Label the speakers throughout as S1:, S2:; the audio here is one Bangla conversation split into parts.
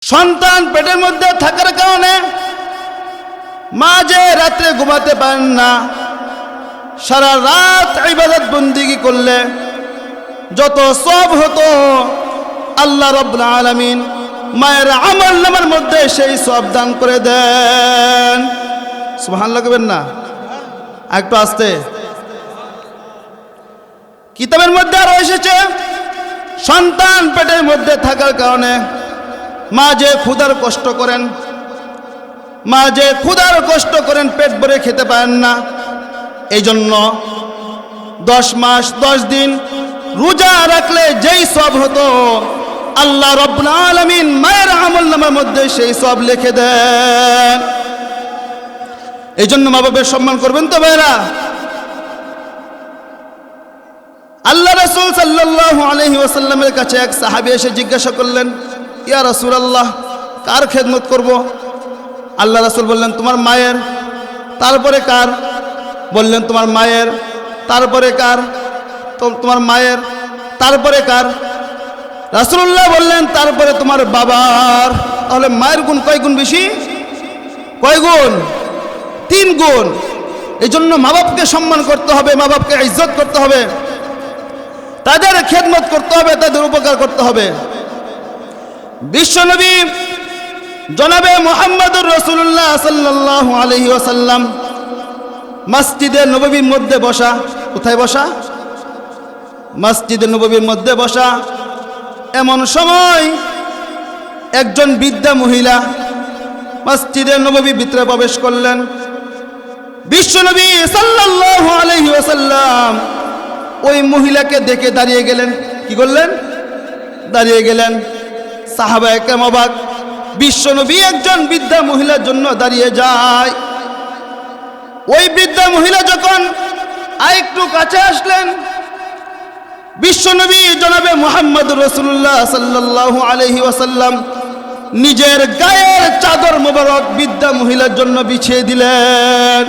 S1: সন্তান পেটের মধ্যে থাকার কারণে মা যে রাত্রে ঘুমাতে পারেন না, সারা রাত ইবাদত বন্দেগী করলে যত সওয়াব হতো আল্লাহ রাব্বুল আলামিন মায়ের আমল নামার মধ্যে সেই সওয়াব দান করে দেন। সুবহানাল্লাহ কইবেন না? একটু আস্তে। কিতাবের মধ্যে আরো এসেছে সন্তান পেটের মধ্যে থাকার কারণে মা যে ক্ষুধার কষ্ট করেন, মা যে ক্ষুধার কষ্ট করেন, পেট ভরে খেতে পারেন না, এই জন্য 10 মাস 10 দিন রোজা রাখলে যেই সওয়াব হতো আল্লাহ রাব্বুল আলামিন মায়ের আমলনামার মধ্যে সেই সওয়াব লিখে দেন। এই জন্য মা বাবার সম্মান করবেন তো ভাইরা। আল্লাহ রাসূল সাল্লাল্লাহু আলাইহি ওয়াসাল্লামের কাছে এক সাহাবী এসে জিজ্ঞাসা করলেন, ইয়া রাসূলুল্লাহ, কার খেদমত করব? আল্লাহ রাসূল বললেন, তোমার মায়ের। তারপরে কার? বললেন, তোমার মায়ের। তারপরে কার? তোমার মায়ের। তারপরে কার? রাসূলুল্লাহ বললেন, তারপরে তোমার বাবার। তাহলে মায়ের গুণ কয় গুণ বেশি? কয় গুণ? 3 গুণ। এই জন্য মা বাপকে সম্মান করতে হবে, মা বাপকে ইজ্জত করতে হবে, তাদের খেদমত করতে হবে, তাদের উপকার করতে হবে। বিশ্বনবী জনাবে মুহাম্মদুর রাসূলুল্লাহ সাল্লাল্লাহু আলাইহি ওয়াসাল্লাম মসজিদে নববীর মধ্যে বসা। কোথায় বসা? মসজিদে নববীর মধ্যে বসা। এমন সময় একজন বৃদ্ধা মহিলা মসজিদে নববীর ভিতরে প্রবেশ করলেন। বিশ্বনবী সাল্লাল্লাহু আলাইহি ওয়াসাল্লাম ওই মহিলাকে দেখে দাঁড়িয়ে গেলেন। কি করলেন? দাঁড়িয়ে গেলেন। সাহাবায়ে কেরাম অবাক। বিশ্বনবী একজন বৃদ্ধা মহিলার জন্য দাঁড়িয়ে যায়। ওই বৃদ্ধা মহিলা যখন আরেকটু কাছে আসলেন, বিশ্বনবী জনাবে মুহাম্মদুর রাসূলুল্লাহ সাল্লাল্লাহু আলাইহি ওয়াসাল্লাম নিজের গায়ের চাদর মোবারক বৃদ্ধা মহিলার জন্য বিছিয়ে দিলেন।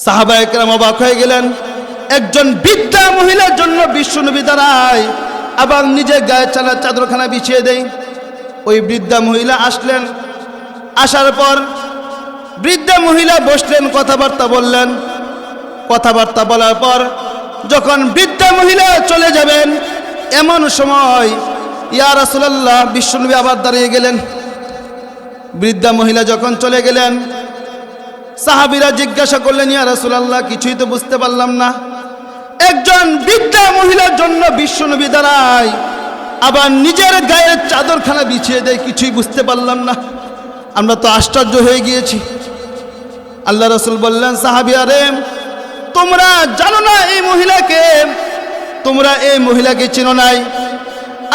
S1: সাহাবায়ে কেরাম অবাক হয়ে গেলেন। একজন বৃদ্ধা মহিলার জন্য বিশ্বনবী দাঁড়ায়, আবার নিজের গায়ের চাদরখানা বিছিয়ে দেয়। ওই বৃদ্ধা মহিলা আসলেন। আসার পর বৃদ্ধা মহিলা বসলেন, কথাবার্তা বললেন। কথাবার্তা বলার পর যখন বৃদ্ধা মহিলা চলে যাবেন, এমন সময় ইয়া রাসূলুল্লাহ, বিশ্বনবী আবার দাঁড়িয়ে গেলেন। বৃদ্ধা মহিলা যখন চলে গেলেন, সাহাবীরা জিজ্ঞাসা করলেন, ইয়া রাসূলুল্লাহ, কিছুই তো বুঝতে পারলাম না। একজন বৃদ্ধা মহিলার জন্য বিশ্বনবী দাঁড়ায়, আবার নিজের গায়ের চাদরখানা বিছিয়ে দেয়, কিছুই বুঝতে পারলাম না। আমরা তো আশ্চর্য হয়ে গিয়েছি। আল্লাহ রাসূল বললেন, সাহাবীরা রে, তোমরা জানো না এই মহিলাকে? তোমরা এই মহিলাকে চিনো নাই?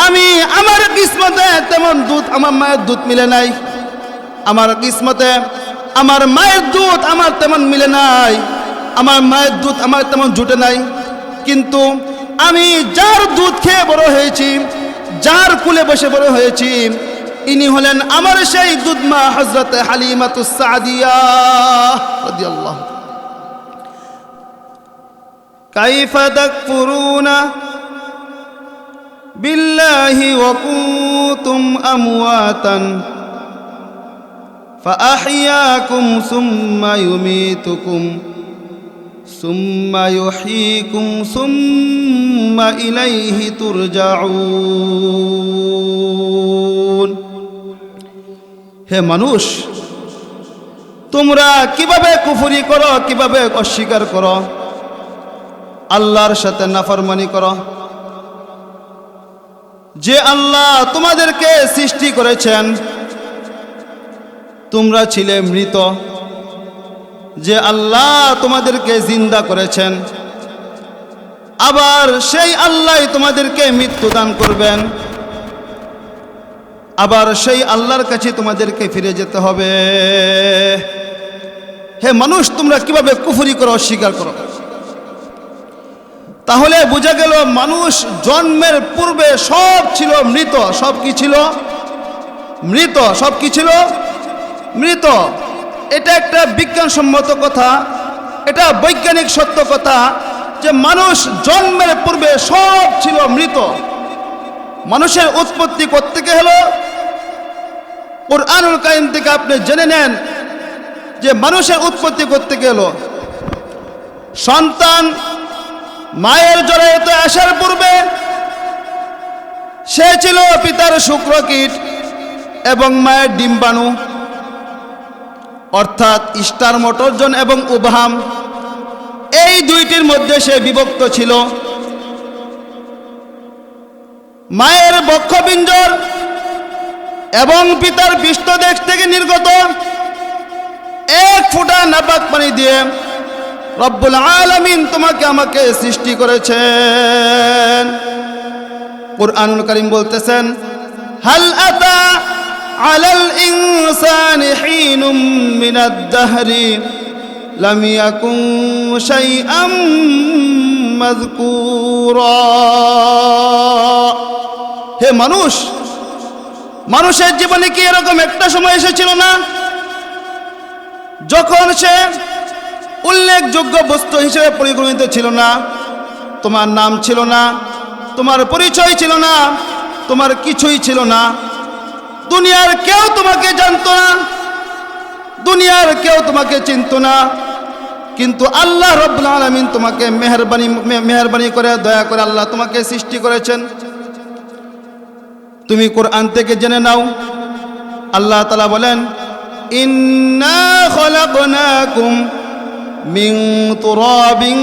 S1: আমি আমার কিসমতে তেমন দুধ আমার মায়ের দুধ মিলে নাই। আমার কিসমতে আমার মায়ের দুধ আমার তেমন মিলে নাই। আমার মায়ের দুধ আমার তেমন জুটে নাই। কিন্তু আমি যার দুধ খেয়ে বড় হয়েছি, যার কুলে বসে বড় হয়েছি, ইনি হলেন আমার সেই দুধমা হযরত হালিমাতুস সাদিয়া রাদিয়াল্লাহু। কাইফা তাকফুরুনা বিল্লাহি ওয়া কুনতুম আমওয়াতান ফাআহইয়াকুম সুম্মা ইউমীতুকুম সুম্মা ইউহয়ীকুম সুম্মা ইলাইহি তুরজাউন। হে মানুষ, তোমরা কিভাবে কুফরি করো, কিভাবে অস্বীকার করো, আল্লাহর সাথে নাফরমানি করো। যে আল্লাহ তোমাদেরকে সৃষ্টি করেছেন, তোমরা ছিলে মৃত। যে আল্লাহ তোমাদেরকে জিন্দা করেছেন, আবার সেই আল্লাহ তোমাদেরকে মৃত্যু দান করবেন। আবার সেই আল্লাহর কাছে তোমাদেরকে ফিরে যেতে হবে। হে মানুষ, তোমরা কিভাবে কুফরি করো, অস্বীকার করো? তাহলে বোঝা গেল মানুষ জন্মের পূর্বে সব ছিল মৃত। সব কি ছিল? মৃত। সব কি ছিল? মৃত। এটা একটা বিজ্ঞানসম্মত কথা, এটা বৈজ্ঞানিক সত্য কথা যে মানুষ জন্মের পূর্বে সব ছিল মৃত। মানুষের উৎপত্তি কোত্থেকে হলো? কুরআনুল কারীম থেকে আপনি জেনে নেন যে মানুষের উৎপত্তি কোত্থেকে হলো। সন্তান মায়ের জরায়ুতে আসার পূর্বে সে ছিল পিতার শুক্রকীট এবং মায়ের ডিম্বাণু, অর্থাৎ স্টার মোটরজন এবং উভাম, এই দুইটির মধ্যে সে বিভক্ত ছিল। মায়ের বক্ষপিঞ্জর এবং পিতার পৃষ্ঠদেশ থেকে নির্গত এক ফোঁটা নাপাক পানি দিয়ে রব্বুল আলামিন তোমাকে আমাকে সৃষ্টি করেছেন। কুরআনুল কারীম বলতেছেন, হাল আতা আলাল ইনসানি হিনুম মিনাদ দাহরি লাম ইয়াকুন শাইআম মাযকুরা। হে মানুষ, মানুষের জীবনে কি এরকম একটা সময় এসেছিল না যখন সে উল্লেখযোগ্য বস্তু হিসেবে পরিগণিত ছিল না? তোমার নাম ছিল না, তোমার পরিচয় ছিল না, তোমার কিছুই ছিল না। দুনিয়ার কেউ তোমাকে জানতো না, দুনিয়ার কেউ তোমাকে চিনতো না, কিন্তু আল্লাহ রাব্বুল আলামিন তোমাকে মেহেরবানি করে, দয়া করে আল্লাহ তোমাকে সৃষ্টি করেছেন। তুমি কোরআন থেকে জেনে নাও, আল্লাহ তাআলা বলেন, ইন্না খলাকনাকুম মিন তুরাবিন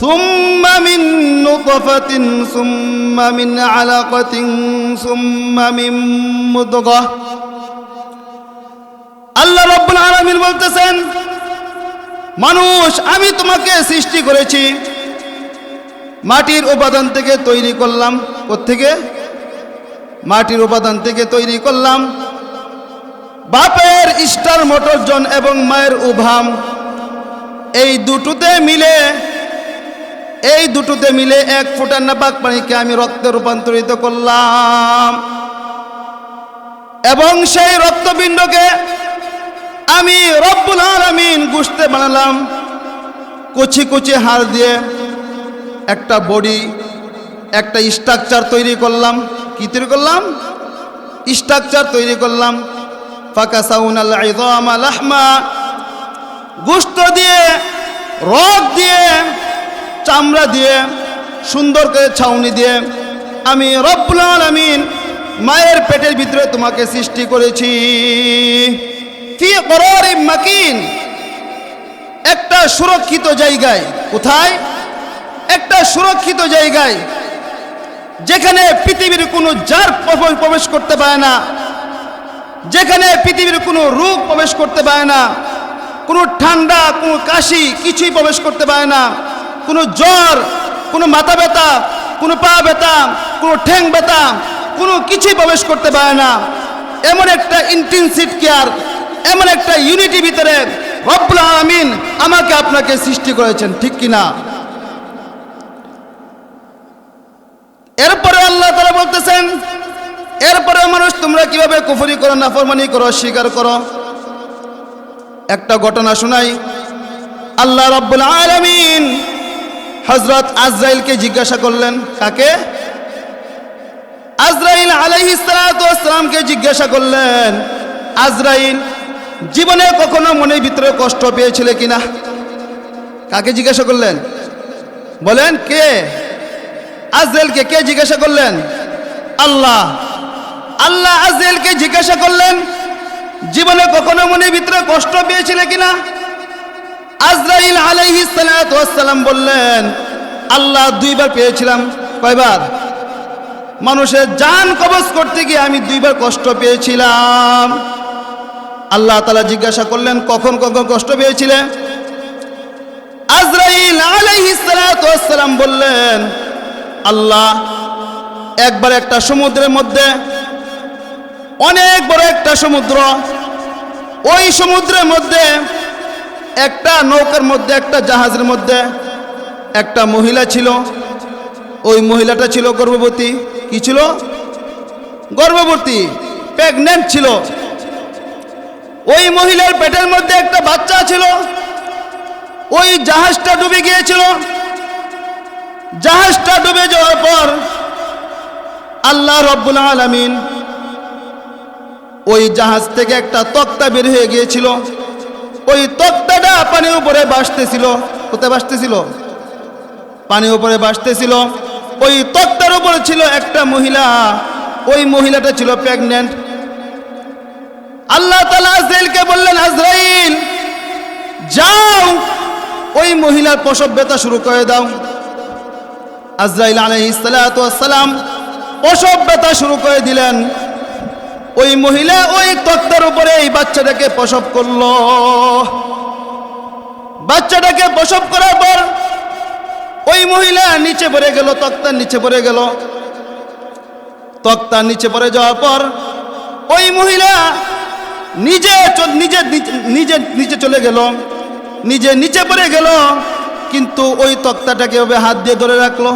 S1: সুম্মা মিন নুতফাতিন সুম্মা মিন আলাকাতিন সুম্মা মিন মুদগাহ। আল্লাহ রাব্বুল আলামিন বলতেছেন, মানুষ আমি তোমাকে সৃষ্টি করেছি, মাটির উপাদান থেকে তৈরি করলাম। কোত্থেকে? মাটির উপাদান থেকে তৈরি করলাম। বাপের স্টার মোটরজন এবং মায়ের উভাম, এই দুটোতে মিলে এক ফোঁটা নাপাক পানিকে আমি রক্তে রূপান্তরিত করলাম এবং সেই রক্তপিণ্ডকে আমি রব্বুল আলামিন গোশতে বানালাম। কুচি কুচি হাড় দিয়ে একটা বডি, একটা স্ট্রাকচার তৈরি করলাম। কি তৈরি করলাম? স্ট্রাকচার তৈরি করলাম। ফাকাসাউনাল ইযামা লাহমা, গোশত দিয়ে, রগ দিয়ে, চামড়া দিয়ে, সুন্দর করে ছাউনি দিয়ে আমি রব্বুল আলামিন মায়ের পেটের ভিতরে তোমাকে সৃষ্টি করেছি। ফি করারিম মাকিন, একটা সুরক্ষিত জায়গায়। কোথায়? একটা সুরক্ষিত জায়গায়, যেখানে পৃথিবীর কোনো জার প্রবেশ করতে পারে না, যেখানে পৃথিবীর কোনো রোগ প্রবেশ করতে পারে না, কোনো ঠান্ডা, কোনো কাশি কিছুই প্রবেশ করতে পারে না, কোনো জ্বর, কোনো মাথা ব্যথা, কোনো পা ব্যথা, কোনো ঠ্যাং ব্যথা, কোনো কিছুই প্রবেশ করতে পারে না। এমন একটা ইন্টেনসিভ কেয়ার, এমন একটা ইউনিটি ভিতরে রব্বুল আলামিন আমাকে আপনাকে সৃষ্টি করেছেন, ঠিক কিনা? এরপরে আল্লাহ তাআলা বলতেছেন, এরপরে মানুষ তোমরা কিভাবে কুফরি করো, নাফরমানি করো, স্বীকার করো। একটা ঘটনা শোনাই। আল্লাহ রাব্বুল আলামিন হযরত আজরাইলকে জিজ্ঞাসা করলেন। কাকে? আজরাইল আলাইহিস সালাতু ওয়াস সালামকে জিজ্ঞাসা করলেন, আজরাইল জীবনে কখনো মনের ভিতরে কষ্ট পেয়েছিলে কিনা? কাকে জিজ্ঞাসা করলেন? বলেন কে? আজরাইলকে কে জিজ্ঞাসা করলেন? আল্লাহ। আল্লাহ আজরাইলকে জিজ্ঞাসা করলেন, জীবনে কখনো মনের ভিতরে কষ্ট পেয়েছিলে কিনা? আজরাইল আলাইহিস সালাতু ওয়াস সালাম বললেন, আল্লাহ দুইবার পেয়েছিলাম। কয়বার? মানুষের জান কবজ করতে গিয়ে আমি দুইবার কষ্ট পেয়েছিলাম। আল্লাহ তাআলা জিজ্ঞাসা করলেন, কখন কখন কষ্ট পেয়েছিলে? আজরাইল আলাইহিস সালাতু ওয়াস সালাম বললেন, আল্লাহ একবার একটা সমুদ্রের মধ্যে, অনেক বড় একটা সমুদ্র, ওই সমুদ্রের মধ্যে একটা নৌকার মধ্যে, একটা জাহাজের মধ্যে একটা মহিলা ছিল। ওই মহিলাটা ছিল গর্ভবতী। কি ছিল? গর্ভবতী, প্রেগন্যান্ট ছিল। ওই মহিলার পেটের মধ্যে একটা বাচ্চা ছিল। ওই জাহাজটা ডুবে গিয়েছিল। জাহাজটা ডুবে যাওয়ার পর আল্লাহ রাব্বুল আলামিন ওই জাহাজ থেকে একটা তক্তা বের হয়ে গিয়েছিল। ওই তক্তাটা পানির উপরে ভাসতেছিল। কোথায় ভাসতেছিল? পানির উপরে ভাসতেছিল। ওই তক্তার উপরে ছিল একটা মহিলা। ওই মহিলাটা ছিল প্রেগন্যান্ট। আল্লাহ তাআলা আজরাইলকে বললেন, আজরাইল যাও ওই মহিলার প্রসব ব্যথা শুরু করে দাও। আজরাইল আলাইহিস সালাতু ওয়াস সালাম প্রসব ব্যথা শুরু করে দিলেন। ওই মহিলা ওই তক্তার উপরে এই বাচ্চাটাকে প্রসব করলো। বাচ্চাটাকে প্রসব করার পর ওই মহিলা নিচে পড়ে গেল, তক্তার নিচে পড়ে গেল। তক্তার নিচে পড়ে যাওয়ার পর ওই মহিলা নিজে নিচে চলে গেল, নিজে নিচে পড়ে গেল। কিন্তু ওই তক্তাটাকে ওভাবে হাত দিয়ে ধরে রাখলো।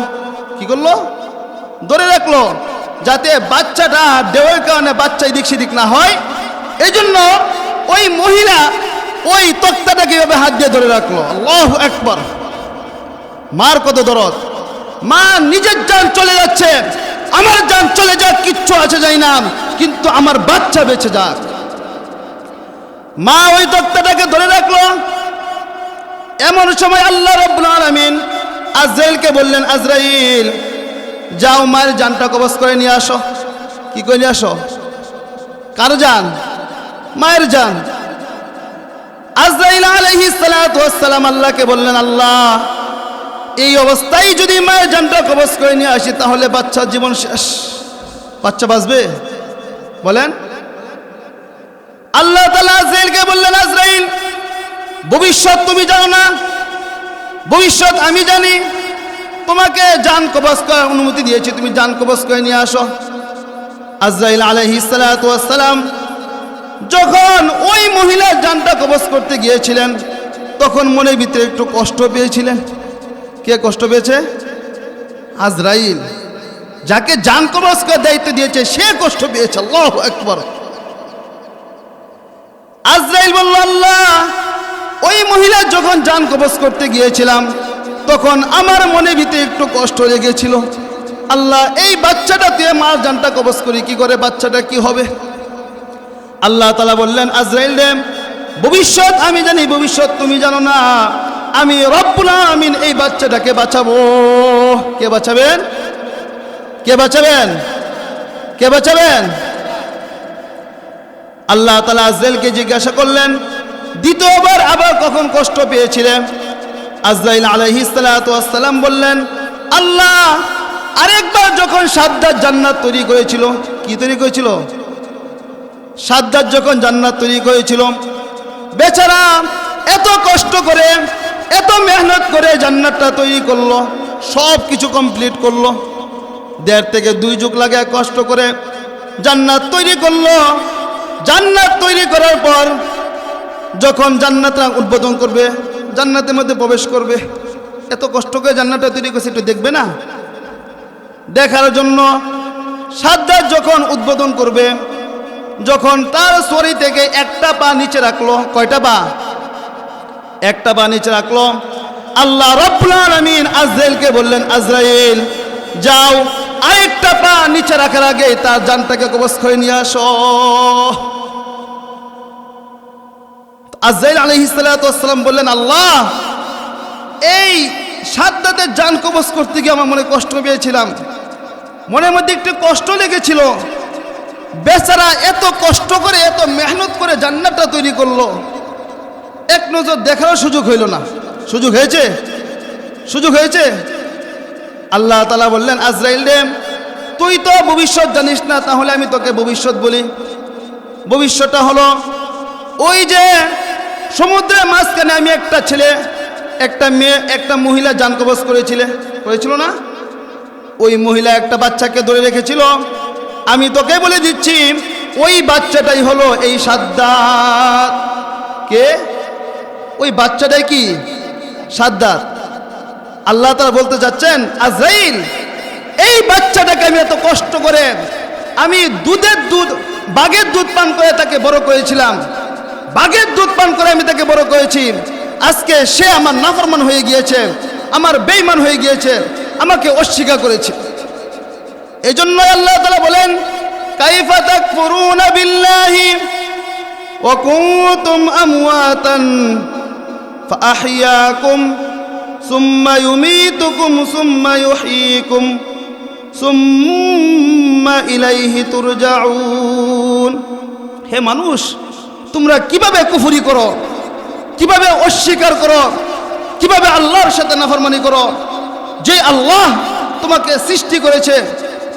S1: কি করলো? ধরে রাখলো, যাতে বাচ্চাটা ঢেউয়ের কারণে বাচ্চা এদিক সেদিক না হয়। এই জন্য ওই মহিলা ওই তক্তাটাকে এভাবে হাত দিয়ে ধরে রাখলো। আল্লাহু আকবার! মার কত দরদ! মা নিজের জান চলে যাচ্ছে, আমার জান চলে যাক কিচ্ছু আছে যাই না, কিন্তু আমার বাচ্চা বেঁচে যাক। মা ওই তক্তাটাকে ধরে রাখলো। এমন সময় আল্লাহ রাব্বুল আলামিন আজরাইলকে বললেন, আজরাইল যাও মায়ের জানটা কবজ করে নিয়ে আসো। কি করে নিয়ে আসো? কার জান? মায়ের জান। আজরাইল আলাইহিস সালাতু ওয়াস সালাম আল্লাহকে বললেন, আল্লাহ এই অবস্থায় যদি মায়ের জানটা কবজ করে নিয়ে আসি তাহলে বাচ্চার জীবন শেষ। বাচ্চা বাঁচবে? বলেন। আল্লাহ তাআলা আজরাইলকে বললেন, আজরাইল ভবিষ্যৎ তুমি জানো না, ভবিষ্যৎ আমি জানি। তোমাকে জান কবজ করার অনুমতি দিয়েছি, তুমি জান কবজ করে নিয়ে আসো। আজরাইল আলাইহিস সালাতু ওয়াস সালাম যখন ওই মহিলার জানটা কবজ করতে গিয়েছিলেন তখন মনের ভিতরে একটু কষ্ট পেয়েছিলেন। কে কষ্ট পেয়েছে? আজরাইল। যাকে জান কবজ করার দায়িত্ব দিয়েছে সে কষ্ট পেয়েছে। আল্লাহু আকবার! আজরাইল বলল, আল্লাহ ওই মহিলা যখন জান কবজ করতে গিয়েছিলাম তখন আমার মনে ভিতরে একটু কষ্ট লেগেছিল। আল্লাহ এই বাচ্চাটা দিয়ে মার জানটা কবজ করি, কি করে বাচ্চাটা কি হবে? আল্লাহ তাআলা বললেন, আজরাইল রে ভবিষ্যৎ আমি জানি, ভবিষ্যৎ তুমি জানো না। আমি রব্বুল আমিন এই বাচ্চাটাকে বাঁচাবো। কে বাঁচাবেন? কে বাঁচাবেন? কে বাঁচাবেন? আল্লাহ তাআলা আজরাইলকে জিজ্ঞাসা করলেন, দ্বিতীয়বার আবার কখন কষ্ট পেয়েছিলেন? আজরাইল আলাইহিস সালাতু ওয়াস সালাম বললেন, আল্লাহ আরেকবার যখন সাদ্দাত জান্নাত তৈরি করেছিল। কি তৈরি করেছিল? সাদ্দাত যখন জান্নাত তৈরি করেছিল, বেচারা এত কষ্ট করে এত মেহনত করে জান্নাতটা তৈরি করলো, সব কিছু কমপ্লিট করলো। 1.5 থেকে 2 যুগ লাগে কষ্ট করে জান্নাত তৈরি করলো। জান্নাত তৈরি করার পর যখন জান্নাতটা উদ্বোধন করবে, জান্নাতের মধ্যে প্রবেশ করবে, এত কষ্ট করে জান্নাতটা তৈরি করছে, একটু দেখবে না? দেখার জন্য সাদ্দাত যখন উদ্বোধন করবে, যখন তার শরীর থেকে একটা পা নিচে রাখলো। কয়টা পা? একটা পা নিচে রাখলো। আল্লাহ রাব্বুল আলামিন আজরাইলকে বললেন, আজরাইল যাও আরেকটা পা নিচে রাখার আগে তার জানটাকে কবজ করে নিয়ে আসো। আজরাইল আলাইহিস সালাতু ওয়াস সালাম বললেন, আল্লাহ এই সাদ্দাতের জান কবজ করতে গিয়ে আমার মনে কষ্ট পেয়েছিলাম, মনের মধ্যে একটু কষ্ট লেগেছিল। বেচারা এত কষ্ট করে এত মেহনত করে জান্নাতটা তৈরি করলো, এক নজর দেখারও সুযোগ হইল না। সুযোগ হয়েছে? সুযোগ হয়েছে? আল্লাহ তাআলা বললেন, আজরাইল রে তুই তো ভবিষ্যৎ জানিস না, তাহলে আমি তোকে ভবিষ্যৎ বলি। ভবিষ্যৎটা হলো, ওই যে সমুদ্রের মাঝখানে আমি একটা ছেলে একটা মেয়ে একটা মহিলা জান কবজ করেছিল না? ওই মহিলা একটা বাচ্চাকে ধরে রেখেছিল। আমি তোকে বলে দিচ্ছি ওই বাচ্চাটাই হলো এই সাদ্দাত। কে? ওই বাচ্চাটাই কি? সাদ্দাত। আল্লাহ তাআলা বলতে যাচ্ছেন, আজরাইল এই বাচ্চাটাকে আমি এত কষ্ট করে আমি বাঘের দুধ পান করে তাকে বড় করেছিলাম, বাঘের দুধ পান করে আমি তাকে বড় করেছি। আজকে সে আমার নাফরমান হয়ে গিয়েছে, আমার বেঈমান হয়ে গিয়েছে, আমাকে অস্বীকার করেছে। এজন্য আল্লাহ তাআলা বলেন কাইফা তাকফুরুনা বিল্লাহি ওয়া কুনতুম আমওয়াতান ফাআহইয়াকুম সুম্মা ইউমীতুকুম সুম্মা ইউহয়ীকুম সুম্মা ইলাইহি তুরজাউন। হে মানুষ, তোমরা কিভাবে কুফরি করো, কিভাবে অস্বীকার করো, কিভাবে আল্লাহর সাথে নাফরমানি করো? যে আল্লাহ তোমাকে সৃষ্টি করেছে,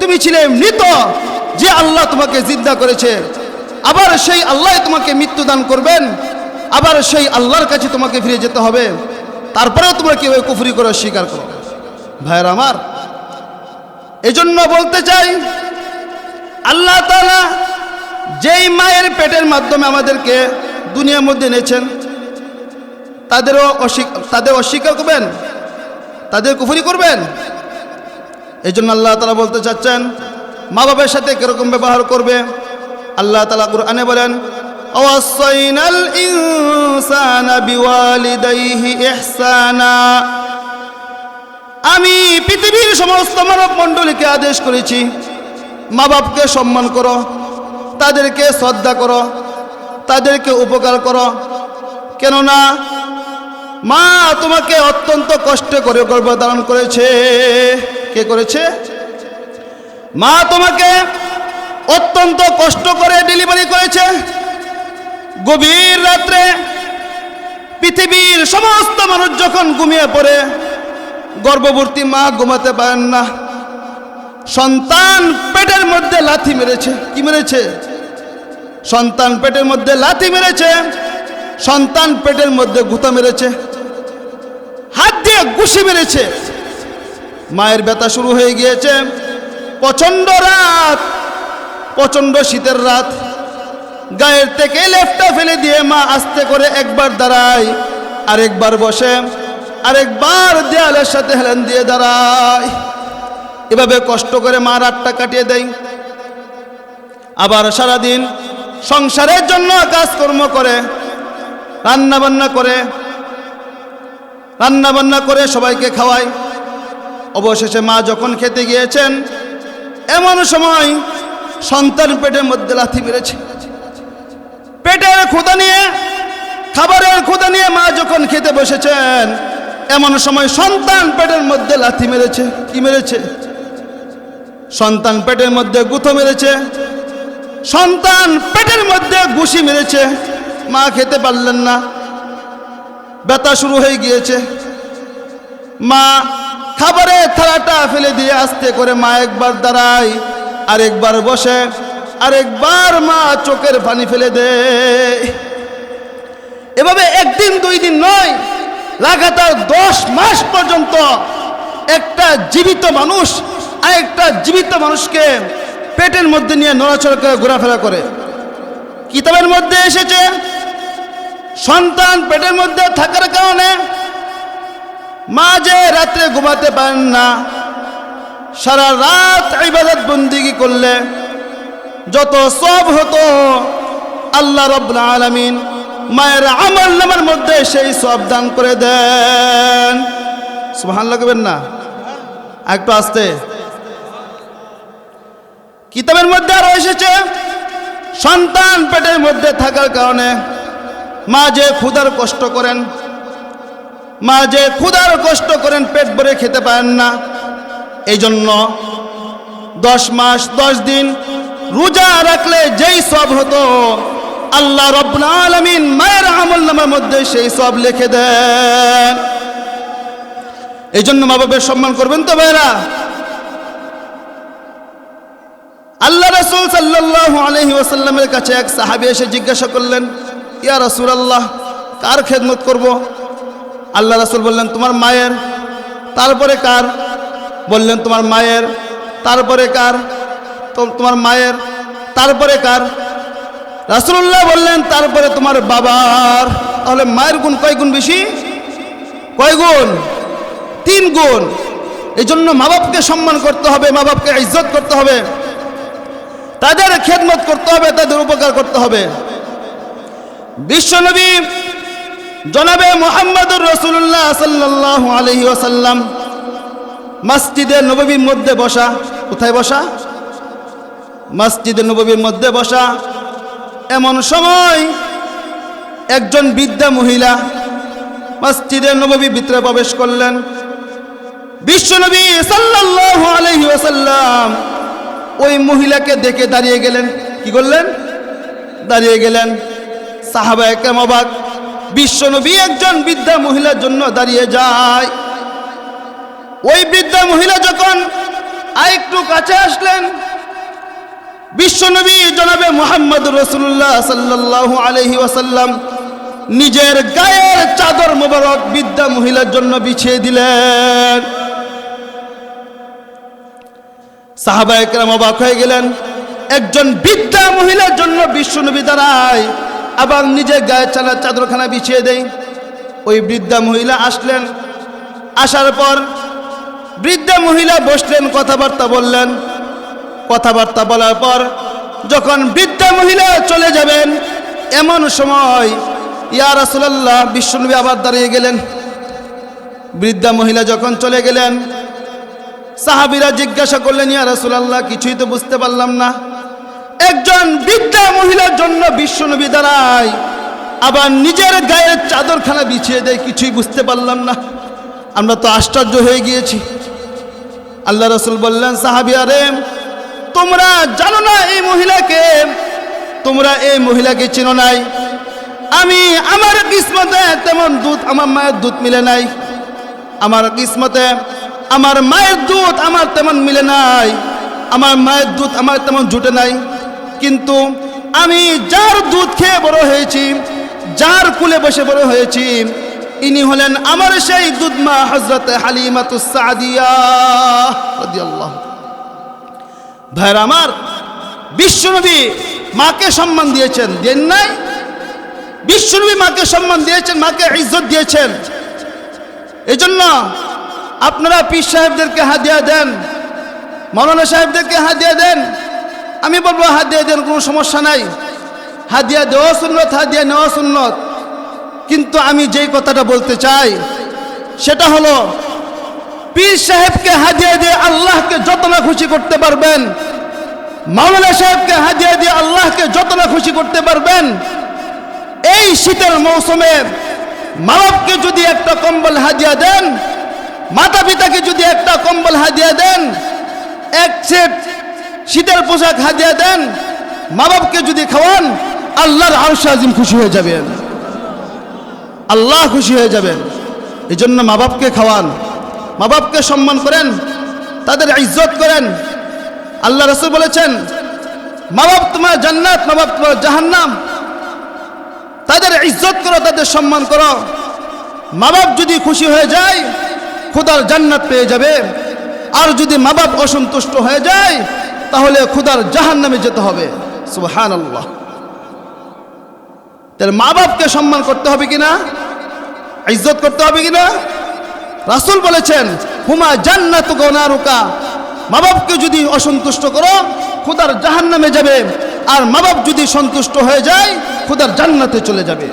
S1: তুমি ছিলে মৃত, যে আল্লাহ তোমাকে জিন্দা করেছে, আবার সেই আল্লাহ তোমাকে মৃত্যু দান করবেন, আবার সেই আল্লাহর কাছে তোমাকে ফিরে যেতে হবে, তারপরেও তোমরা কিভাবে কুফরি করে অস্বীকার করো? ভাইয়ের আমার, এজন্য বলতে চাই, আল্লাহ তাআলা যেই মায়ের পেটের মাধ্যমে আমাদেরকে দুনিয়ার মধ্যে এনেছেন, তাদের অস্বীকার করবেন, তাদের কুফরি করবেন? এই জন্য আল্লাহ তাআলা বলতে চাচ্ছেন মা বাবার সাথে কিরকম ব্যবহার করবে। আল্লাহ তাআলা কুরআনে বলেন ওয়াসাইনাল ইনসানা বিওয়ালিদাইহি ইহসানা। আমি পৃথিবীর সমস্ত মানব মণ্ডলীকে আদেশ করেছি মা বাপকে সম্মান করো, তাদেরকে শ্রদ্ধা করো, তাদেরকে উপকার করো। কেননা মা তোমাকে অত্যন্ত কষ্ট করে গর্ভধারণ করেছে। কে করেছে? মা তোমাকে অত্যন্ত কষ্ট করে ডেলিভারি করেছে। গভীর রাত্রে পৃথিবীর সমস্ত মানুষ যখন ঘুমিয়ে পড়ে, গর্ভবতী মা ঘুমাতে পারেন না, সন্তান পেটের মধ্যে লাথি মেরেছে। কি মেরেছে? সন্তান পেটের মধ্যে লাথি মেরেছে, সন্তান পেটের মধ্যে গুঁতা মেরেছে, হাত দিয়ে ঘুষি মেরেছে। মায়ের ব্যথা শুরু হয়ে গিয়েছে। প্রচন্ড রাত, প্রচন্ড শীতের রাত, গায়ের থেকে লেপটা ফেলে দিয়ে মা আস্তে করে একবার দাঁড়ায়, আরেকবার বসে, আরেকবার দেয়ালের সাথে হেলান দিয়ে দাঁড়ায়। এভাবে কষ্ট করে মা রাতটা কাটিয়ে দেয়। আবার সারাদিন সংসারের জন্য কাজকর্ম করে, রান্নাবান্না করে সবাইকে খাওয়ায়। অবশেষে মা যখন খেতে গিয়েছেন, এমন সময় সন্তান পেটের মধ্যে লাথি মেরেছে। পেটের ক্ষুধা নিয়ে, খাবারের ক্ষুধা নিয়ে মা যখন খেতে বসেছেন, এমন সময় সন্তান পেটের মধ্যে লাথি মেরেছে। কি মেরেছে? সন্তান পেটের মধ্যে গুঁতো মেরেছে, সন্তান পেটের মধ্যে ঘুষি মেরেছে। মা খেতে পারলেন না, ব্যথা শুরু হয়ে গিয়েছে। মা খাবারের থালাটা ফেলে দিয়ে আস্তে করে মা একবার দাঁড়ায়, আরেকবার বসে, আরেকবার মা চোখের পানি ফেলে দেয়। এভাবে একদিন দুই দিন নয়, লাগাতার 10 মাস পর্যন্ত একটা জীবিত মানুষ আরেকটা জীবিত মানুষকে পেটের মধ্যে নিয়ে নড়াচড়া করে ঘোরাফেরা করে। কিতাবের মধ্যে এসেছে সন্তান পেটের মধ্যে থাকার কারণে মা যে রাত্রে ঘুমাতে পারেন না, সারা রাত ইবাদত বন্দেগী করলে যত সওয়াব হতো আল্লাহ রাব্বুল আলামিন মায়ের আমলনামার মধ্যে সেই সওয়াব দান করে দেন। সুবহানাল্লাহ কইবেন না? একটু আস্তে। কিতাবের মধ্যে আরো এসেছে সন্তান পেটের মধ্যে থাকার কারণে মা যে ক্ষুধার কষ্ট করেন, মা যে ক্ষুধার কষ্ট করেন, পেট ভরে খেতে পারেন না, এই জন্য 10 মাস 10 দিন রোজা রাখলে যেই সওয়াব হতো আল্লাহ রাব্বুল আলামিন মায়ের আমলনামার মধ্যে সেই সওয়াব লিখে দেন। এই জন্য মা বাবার সম্মান করবেন তো ভাইরা। আল্লাহ রাসূল সাল্লাল্লাহু আলাইহি ওয়াসাল্লামের কাছে এক সাহাবী এসে জিজ্ঞাসা করলেন, ইয়া রাসূলুল্লাহ, কার খেদমত করব? আল্লাহ রাসূল বললেন, তোমার মায়ের। তারপরে কার? বললেন, তোমার মায়ের। তারপরে কার? তোমার মায়ের। তারপরে কার? রাসূলুল্লাহ বললেন, তারপরে তোমার বাবার। তাহলে মায়ের গুণ কয় গুণ বেশি? কয় গুণ? 3 গুণ। এই জন্য মা বাপকে সম্মান করতে হবে, মা বাপকে ইজ্জত করতে হবে, তাদের খেদমত করতে হবে, তাদের উপকার করতে হবে। বিশ্বনবী জনাবে মুহাম্মদুর রাসূলুল্লাহ সাল্লাল্লাহু আলাইহি ওয়াসাল্লাম মসজিদে নববীর মধ্যে বসা। কোথায় বসা? মসজিদে নববীর মধ্যে বসা। এমন সময় একজন বৃদ্ধা মহিলা মসজিদে নববীর ভিতরে প্রবেশ করলেন। বিশ্বনবী সাল্লাল্লাহু আলাইহি ওয়াসাল্লাম ওই মহিলাকে দেখে দাঁড়িয়ে গেলেন। কি করলেন? দাঁড়িয়ে গেলেন। সাহাবায়ে কেরাম অবাক। বিশ্বনবী একজন বৃদ্ধা মহিলার জন্য দাঁড়িয়ে যায়। ওই বৃদ্ধা মহিলা যখন আরেকটু কাছে আসলেন, বিশ্বনবী জনাবে মুহাম্মদ রাসূলুল্লাহ সাল্লাল্লাহু আলাইহি ওয়াসাল্লাম নিজের গায়ের চাদর মোবারক বৃদ্ধা মহিলার জন্য বিছিয়ে দিলেন। সাহাবায়ে কেরাম অবাক হয়ে গেলেন। একজন বৃদ্ধা মহিলার জন্য বিশ্বনবী দাঁড়ায় এবং নিজের গায়ের চাদরখানা বিছিয়ে দেয়। ওই বৃদ্ধা মহিলা আসলেন। আসার পর বৃদ্ধা মহিলা বসলেন, কথাবার্তা বললেন। কথাবার্তা বলার পর যখন বৃদ্ধা মহিলা চলে যাবেন, এমন সময় ইয়া রাসূলুল্লাহ বিশ্বনবী আবার দাঁড়িয়ে গেলেন। বৃদ্ধা মহিলা যখন চলে গেলেন, সাহাবীরা জিজ্ঞাসা করলেন, ইয়া রাসূলুল্লাহ কিছুই তো বুঝতে পারলাম না। একজন বৃদ্ধা মহিলার জন্য বিশ্বনবী দাঁড়ায় আবার নিজের গায়ের চাদরখানা বিছিয়ে দেয়, কিছুই বুঝতে পারলাম না, আমরা তো আশ্চর্য হয়ে গিয়েছি। আল্লাহ রাসূল বললেন, সাহাবীরা তোমরা জানো না এই মহিলাকে, তোমরা এই মহিলাকে চেনো নাই। আমার কিসমতে তেমন দুধ আমার মায়ের দুধ মিলে নাই, আমার কিসমতে আমার মায়ের দুধ আমার তেমন মিলে নাই, আমার মায়ের দুধ আমার তেমন জুটে নাই। কিন্তু আমি যার দুধ খেয়ে বড় হয়েছি, যার কুলে বসে বড় হয়েছি, ইনি হলেন আমার সেই দুধ মা হযরত হালিমাতুস সাদিয়া রাদিয়াল্লাহু। ভাইরা আমার, বিশ্বনবী মাকে সম্মান দিয়েছেন, দেন নাই? বিশ্বনবী মাকে সম্মান দিয়েছেন, মাকে ইজ্জত দিয়েছেন। এজন্য আপনারা পীর সাহেবদেরকে হাদিয়া দেন, মাওলানা সাহেবদেরকে হাদিয়া দেন। আমি বলবো হাদিয়া দেন, কোনো সমস্যা নাই, হাদিয়া দেওয়া সুন্নত, হাদিয়া নেওয়া সুন্নত। কিন্তু আমি যেই কথাটা বলতে চাই সেটা হলো, পীর সাহেবকে হাদিয়া দিয়ে আল্লাহকে যত না খুশি করতে পারবেন, মাওলানা সাহেবকে হাদিয়া দিয়ে আল্লাহকে যত না খুশি করতে পারবেন, এই শীতের মৌসুমে মা বাপকে যদি একটা কম্বল হাদিয়া দেন, মাতা পিতাকে যদি একটা কম্বল হাদিয়া দেন, এক সেট শীতের পোশাক হাদিয়া দেন, মা বাপকে যদি খাওয়ান, আল্লাহর আরশ আজিম খুশি হয়ে যাবেন, আল্লাহ খুশি হয়ে যাবেন। এই জন্য মা বাপকে খাওয়ান, মা বাপকে সম্মান করেন, তাদের ইজ্জত করেন। আল্লাহ রাসূল বলেছেন, মা বাপ তোমার জান্নাত, মা বাপ তোমার জাহান্নাম। তাদের ইজ্জত করো, তাদের সম্মান করো। মা বাপ যদি খুশি হয়ে যায়, খোদার জান্নাত পেয়ে যাবে। আর যদি মা বাপ অসন্তুষ্ট হয়ে যায়, তাহলে খোদার জাহান্নামে যেতে হবে। সুবহানাল্লাহ। তাহলে মা বাপকে সম্মান করতে হবে কিনা, ইজ্জত করতে হবে কিনা? রাসূল বলেছেন, হুমা জান্নাতুকা ওয়া নারুকা। মা বাপকে যদি অসন্তুষ্ট করো, খোদার জাহান্নামে যাবে। আর মা বাপ যদি সন্তুষ্ট হয়ে যায়, খোদার জান্নাতে চলে যাবে।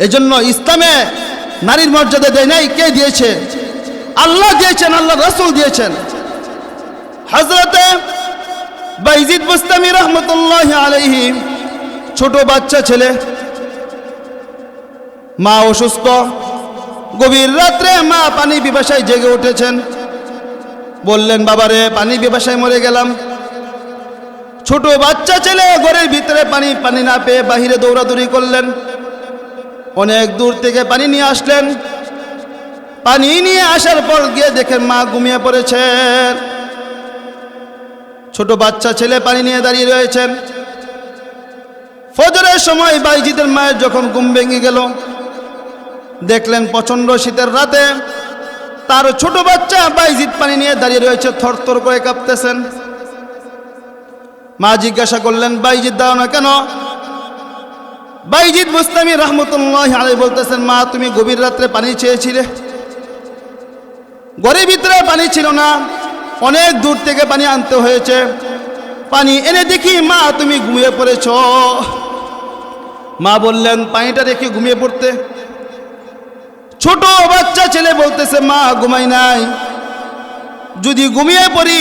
S1: এজন্য ইসলামে নারীর মর্যাদা দেয় নাই, কে দিয়েছে? আল্লাহ দিয়েছেন, আল্লাহ রাসূল দিয়েছেন। হযরতে বাইজিদ বুস্তামি রাহমাতুল্লাহি আলাইহি, ছোট বাচ্চা ছেলে, মা অসুস্থ, গভীর রাত্রে মা পানি পিপাসায় জেগে উঠেছেন। বললেন, বাবারে পানি পিপাসায় মরে গেলাম। ছোট বাচ্চা ছেলে ঘরের ভিতরে পানি না পেয়ে বাহিরে দৌড়াদৌড়ি করলেন। অনেক দূর থেকে পানি নিয়ে আসলেন। পানি নিয়ে আসার পর গিয়ে দেখেন মা ঘুমিয়ে পড়েছেন। ছোট বাচ্চা ছেলে পানি নিয়ে দাঁড়িয়ে রয়েছেন। ফজরের সময় বাইজিদের মায়ের যখন ঘুম ভেঙে গেল, দেখলেন প্রচন্ড শীতের রাতে তার ছোট বাচ্চা বাইজিদ পানি নিয়ে দাঁড়িয়ে রয়েছে, থরথর করে কাঁপতেছেন। মা জিজ্ঞাসা করলেন, বাইজিদ দাও না কেন? বাইজিদ বুস্তামি রাহমাতুল্লাহি আলাইহি বলতেছেন, মা তুমি গভীর রাত্রে পানি চেয়েছিলে, ঘরের ভিতরে পানি ছিল না, অনেক দূর থেকে পানি আনতে হয়েছে। পানি এনে দেখি মা তুমি ঘুমিয়ে পড়েছ। মা বললেন, পানিটা রেখে ঘুমিয়ে পড়তে? ছোট বাচ্চা ছেলে বলতেছে, মা ঘুমাই নাই, যদি ঘুমিয়ে পড়ি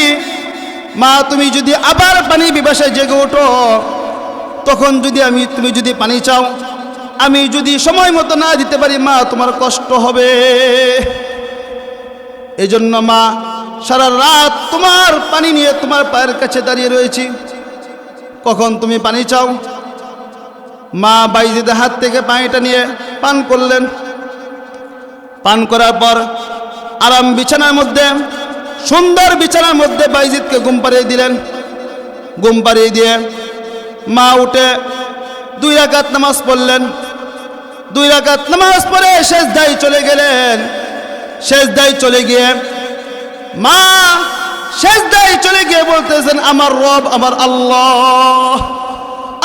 S1: মা তুমি যদি আবার পানি পিপাসায় জেগে ওঠো, তখন যদি তুমি যদি পানি চাও, আমি যদি সময় মতো না দিতে পারি মা তোমার কষ্ট হবে। এই জন্য মা সারা রাত তোমার পানি নিয়ে তোমার পায়ের কাছে দাঁড়িয়ে রয়েছি, কখন তুমি পানি চাও। মা বাইজিদের হাত থেকে পানিটা নিয়ে পান করলেন। পান করার পর আরাম বিছানার মধ্যে, সুন্দর বিছানার মধ্যে বাইজিদকে ঘুম পাড়িয়ে দিলেন। ঘুম পাড়িয়ে দিয়ে মা উঠে 2 রাকাত নামাজ পড়লেন। 2 রাকাত নামাজ পড়ে সেজদায় চলে গেলেন। সেজদায় চলে গিয়ে মা সেজদায় চলে গিয়ে বলতেছেন, আমার রব, আমার আল্লাহ,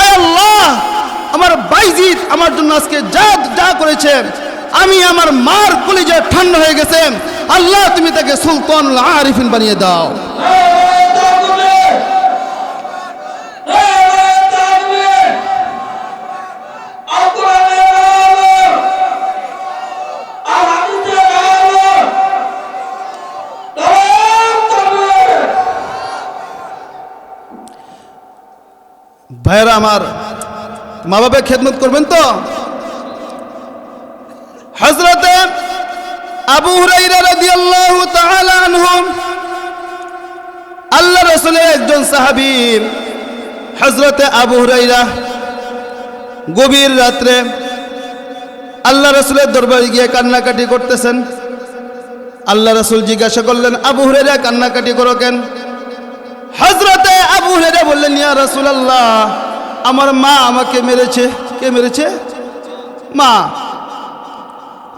S1: আয় আল্লাহ, আমার বাইজিদ আমার জন্য আজকে যা করেছে, আমি আমার মার কলিজা ঠান্ডা হয়ে গেছে, আল্লাহ তুমি তাকে সুলতানুল আরিফিন বানিয়ে দাও। ভাইয়েরা আমার, মা বাবার খেদমত করবেন তো। হযরতে আবু হুরায়রা রাদিয়াল্লাহু তাআলা আনহু, আল্লাহ রাসূলের একজন সাহাবী। হযরতে আবু হুরায়রা গভীর রাত্রে আল্লাহ রাসূলের দরবারে গিয়ে কান্নাকাটি করতেছেন। আল্লাহ রাসূল জিজ্ঞাসা করলেন, আবু হুরায়রা কান্নাকাটি করো কেন? হযরতে আবু হুরায়রা বললেন, ইয়া রাসূলুল্লাহ, আমার মা আমাকে মেরেছে। কে মেরেছে? মা।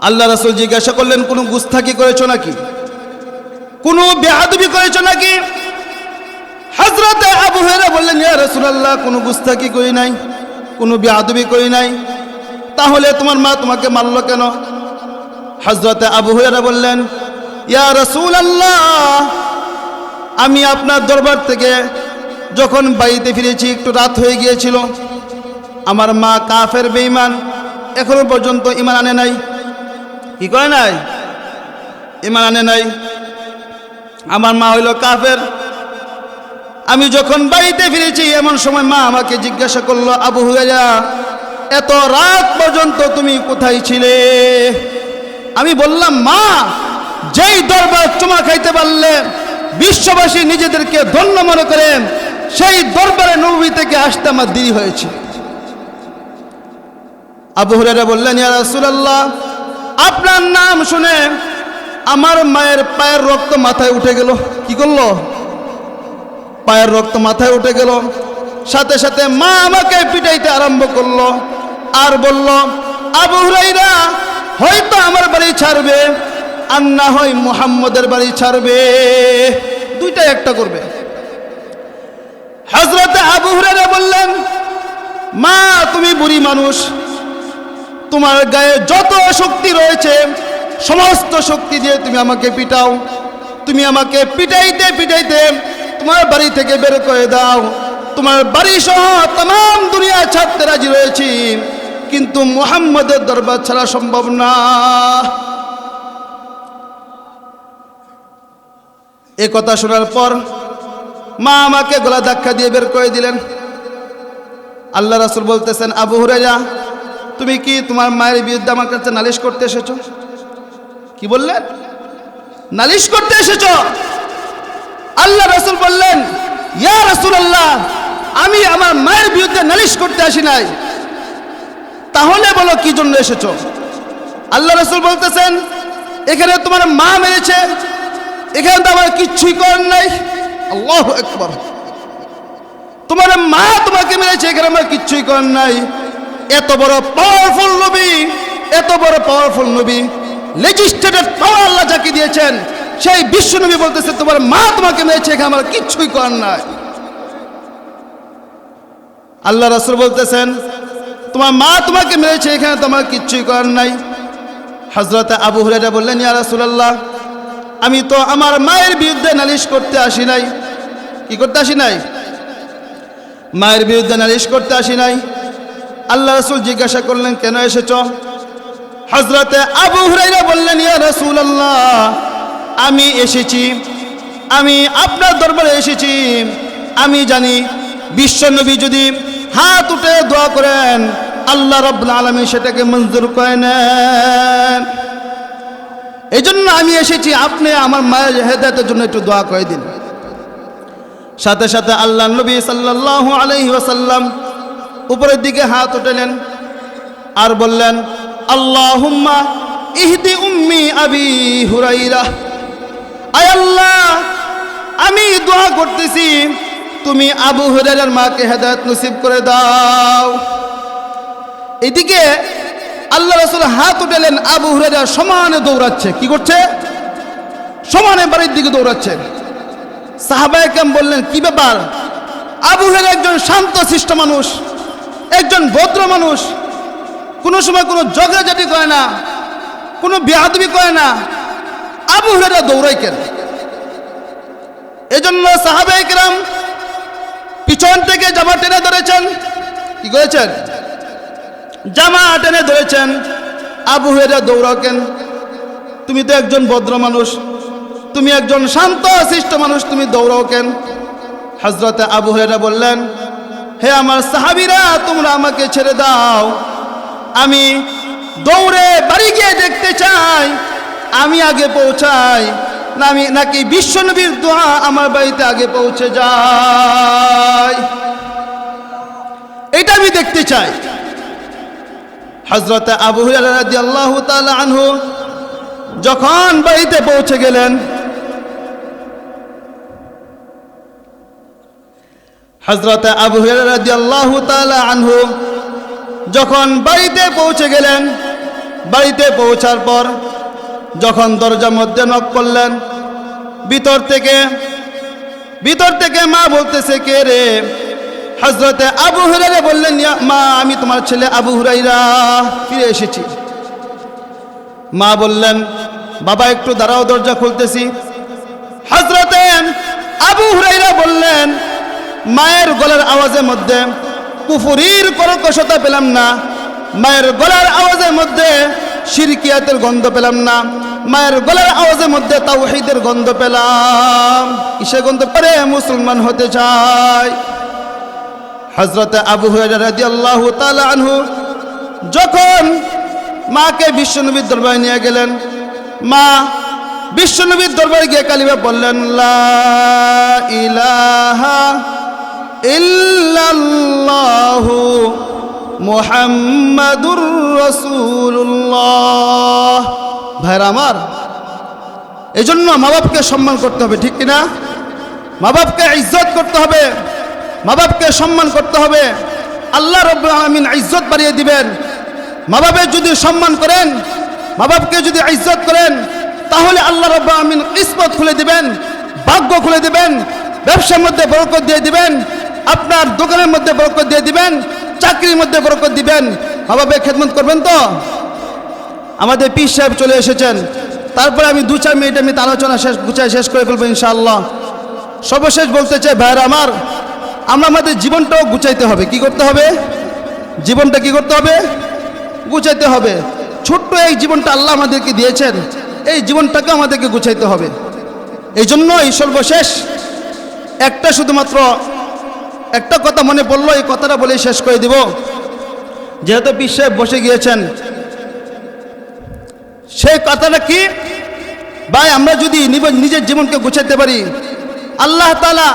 S1: আল্লাহ রাসূল জিজ্ঞাসা করলেন, কোনো গুস্তাখি করেছো নাকি? কোনো বেয়াদবি করেছো নাকি? হযরতে আবু হুরায়রা বললেন, ইয়া রাসূলুল্লাহ, কোনো গুস্তাখি করি নাই, কোনো বেয়াদবি করি নাই। তাহলে তোমার মা তোমাকে মারলো কেন? হযরতে আবু হুরায়রা বললেন, ইয়া রাসূলুল্লাহ, আমি আপনার দরবার থেকে যখন বাড়িতে ফিরেছি একটু রাত হয়ে গিয়েছিল। আমার মা কাফের বেঈমান, এখনো পর্যন্ত ঈমান আনে নাই। কি করে নাই? ঈমান আনে নাই। আমার মা হইল কাফের। আমি যখন বাড়িতে ফিরেছি এমন সময় মা আমাকে জিজ্ঞাসা করলো, আবু হুরায়রা, এত রাত পর্যন্ত তুমি কোথায় ছিলে? আমি বললাম, মা, যেই দরবার চুমা খাইতে পারলে বিশ্ববাসী নিজেদেরকে ধন্য মনে করেন, সেই দরবারে নবী থেকে আসতে আমার দেরি হয়েছে। আবু হুরায়রা বললেন, ইয়া রাসূলুল্লাহ, আপনার নাম শুনে আমার মায়ের পায়ের রক্ত মাথায় উঠে গেল। কি করলো? পায়ের রক্ত মাথায় উঠে গেল। সাথে সাথে মা আমাকে পিটাইতে আরম্ভ করলো আর বলল, আবু হুরায়রা হয়তো আমার বাড়ি ছাড়বে, আর না হয় মুহাম্মদের বাড়ি ছাড়বে, দুইটা একটা করবে। হযরতে আবু হুরায়রা বললেন, মা, তুমি বুড়ি মানুষ, তোমার গায়ে যত শক্তি রয়েছে সমস্ত শক্তি দিয়ে তুমি আমাকে পিটাও। তুমি আমাকে পিটাইতে পিটাইতে তোমার বাড়ি থেকে বের করে দাও। তোমার বাড়ি সহ तमाम দুনিয়া ছাড়তে রাজি রয়েছি, কিন্তু মুহাম্মদের দরবার ছাড়া সম্ভব না। এই কথা শোনার পর মা আমাকে গলা ধাক্কা দিয়ে বের করে দিলেন। আল্লাহ রাসূল বলতেছেন, আবু হুরায়রা, তুমি কি তোমার মায়ের বিরুদ্ধে আমার কাছে নালিশ করতে এসেছো? কি বললেন? নালিশ করতে এসেছো? আল্লাহ রাসূল বললেন, ইয়া রাসূলুল্লাহ, আমি আমার মায়ের বিরুদ্ধে নালিশ করতে আসি নাই। তাহলে বলো কি জন্য এসেছো? আল্লাহ রাসূল বলতেছেন, এখানে তোমার মা মেরেছে, এখানে তো আমার কিচ্ছুই করার নাই। আল্লাহু আকবার। তোমার মা তোমাকে মেরেছে, এখানে আমার কিচ্ছুই করার নাই। এত বড় পাওয়ারফুল নবী, এত বড় পাওয়ারফুল নবী, লেজিসলেটিভ পাওয়ার আল্লাহ যাকে দিয়েছেন, সেই বিশ্ব নবী বলতেছে তোমার মা তোমাকে মেরেছে, এখানে আমার কিচ্ছুই করার নাই। আল্লাহ রাসূল বলতেছেন, তোমার মা তোমাকে মেরেছে, এখানে তো আমার কিচ্ছুই করার নাই। হযরতে আবু হুরায়রা বললেন, ইয়া রাসূলুল্লাহ, আমি তো আমার মায়ের বিরুদ্ধে নালিশ করতে আসি নাই। কি করতে আসি নাই? মায়ের বিরুদ্ধে নালিশ করতে আসি নাই। আল্লাহ রাসূল জিজ্ঞাসা করলেন, কেন এসেছো? হযরতে আবু হুরায়রা বললেন, ইয়া রাসূলুল্লাহ, আমি এসেছি আমি আপনার দরবারে এসেছি, আমি জানি বিশ্বনবী যদি হাত উঠে দোয়া করেন আল্লাহ রাব্বুল আলামিন সেটাকে মঞ্জুর করে নেন। এই জন্য আমি এসেছি, আপনি আমার মায়ের হেদায়েতের জন্য একটু দোয়া করে দিন। সাথে সাথে আল্লাহ নবী সাল্লাল্লাহু আলাইহি ওয়াসাল্লাম উপরের দিকে হাত উঠালেন আর বললেন, আল্লাহুম্মা ইহদি উম্মি আবি হুরাইরা। আয় আল্লাহ, আমি দোয়া করতেছি তুমি আবু হুরায়রার মাকে হেদায়েত নসিব করে দাও। এদিকে আল্লাহ রাসূল হাত উঠালেন, আবু হুরায়রা সমানে দৌড়াচ্ছে। কি করছে? সমানে বাড়ির দিকে দৌড়াচ্ছে। সাহাবায়ে কেরাম বললেন, কি ব্যাপার? আবু হুরায়রা একজন শান্তশিষ্ট মানুষ, একজন ভদ্র মানুষ, কোনো সময় কোনো ঝগড়াঝাটি করে না, কোনো বেয়াদবি করে না, আবু হুরায়রা দৌড়ায় কেন? এজন্য সাহাবায়ে কেরাম পিছন থেকে জামা টেনে ধরেছেন। কি করেছেন? জামা টেনে ধরেছেন। আবু হুরায়রা দৌড়াও কেন? তুমি তো একজন ভদ্র মানুষ, তুমি একজন শান্ত শিষ্ট মানুষ, তুমি দৌড়াও কেন? হযরতে আবু হুরায়রা বললেন, হে আমার সাহাবীরা, তোমরা আমাকে ছেড়ে দাও, আমি দৌড়ে বাড়ি গিয়ে দেখতে চাই আমি আগে পৌঁছাই না, আমি নাকি বিশ্বনবীর দোয়া আমার বাড়িতে আগে পৌঁছে যায়, এটা আমি দেখতে চাই। হযরতে আবু হুরায়রা রাদিয়াল্লাহু তাআলা আনহু যখন বাড়িতে পৌঁছে গেলেন, হযরতে আবু হুরায়রা রাদিয়াল্লাহু তাআলা আনহু যখন বাড়িতে পৌঁছে গেলেন, বাড়িতে পৌঁছার পর যখন দরজার মধ্যে নক করলেন, ভিতর থেকে মা বলতেছে, কে রে? হযরতে আবু হুরায়রা বললেন, মা, আমি তোমার ছেলে আবু হুরায়রা ফিরে এসেছি। মা বললেন, বাবা একটু দাঁড়াও, দরজা খুলতেছি। হযরতে আবু হুরায়রা বললেন, মায়ের গলার আওয়াজের মধ্যে কুফরির কর্কশতা পেলাম না, মায়ের গলার আওয়াজের মধ্যে শিরকিয়াতের গন্ধ পেলাম না, মায়ের গলার আওয়াজের মধ্যে তাওহীদের গন্ধ পেলাম। কিসের গন্ধ? পরে মুসলমান হতে চায়। হযরতে আবু হুরায়রা রাদিয়াল্লাহু তাআলা আনহু যখন মাকে বিশ্বনবীর দরবারে নিয়ে গেলেন, মা বিশ্বনবীর দরবারে গিয়ে কালিমা বললেন, লা ইলাহা ইল্লাল্লাহু মুহাম্মাদুর রাসূলুল্লাহ। ভাইরা আমার, এজন্য মা বাপকে সম্মান করতে হবে, ঠিক কিনা? মা বাপকে ইজ্জত করতে হবে, মা বাপকে সম্মান করতে হবে। আল্লাহ রাব্বুল আলামিন ইজ্জত বাড়িয়ে দিবেন। মা বাপের যদি সম্মান করেন, মা বাপকে যদি ইজ্জত করেন, তাহলে আল্লাহ রাব্বুল আলামিন কিসমত খুলে দিবেন, ভাগ্য খুলে দিবেন, ব্যবসার মধ্যে বরকত দিয়ে দিবেন, আপনার দোকানের মধ্যে বরকত দিয়ে দিবেন, চাকরির মধ্যে বরকত দিবেন। মা বাপের খেদমত করবেন তো? আমাদের পীর সাহেব চলে এসেছেন, তারপরে আমি 2-4 মিনিট আমি আলোচনা শেষ করে ফেলবো ইনশাআল্লাহ। সর্বশেষ বলতে চাই, ভাইরা আমার, আমরা আমাদের জীবনটাও গুছাইতে হবে। কি করতে হবে? জীবনটা কি করতে হবে? গুছাইতে হবে। ছোট্ট এই জীবনটা আল্লাহ আমাদেরকে দিয়েছেন, এই জীবনটাকে আমাদেরকে গুছাইতে হবে। এই জন্যই সর্বশেষ শুধুমাত্র একটা কথা মনে পড়লো, এই কথাটা বলে শেষ করে দিব। যেহেতু পীর সাহেব বসে গিয়েছেন, সেই কথাটা কি? ভাই, আমরা যদি নিজের জীবনকে গুছাইতে পারি, আল্লাহ তাআলা,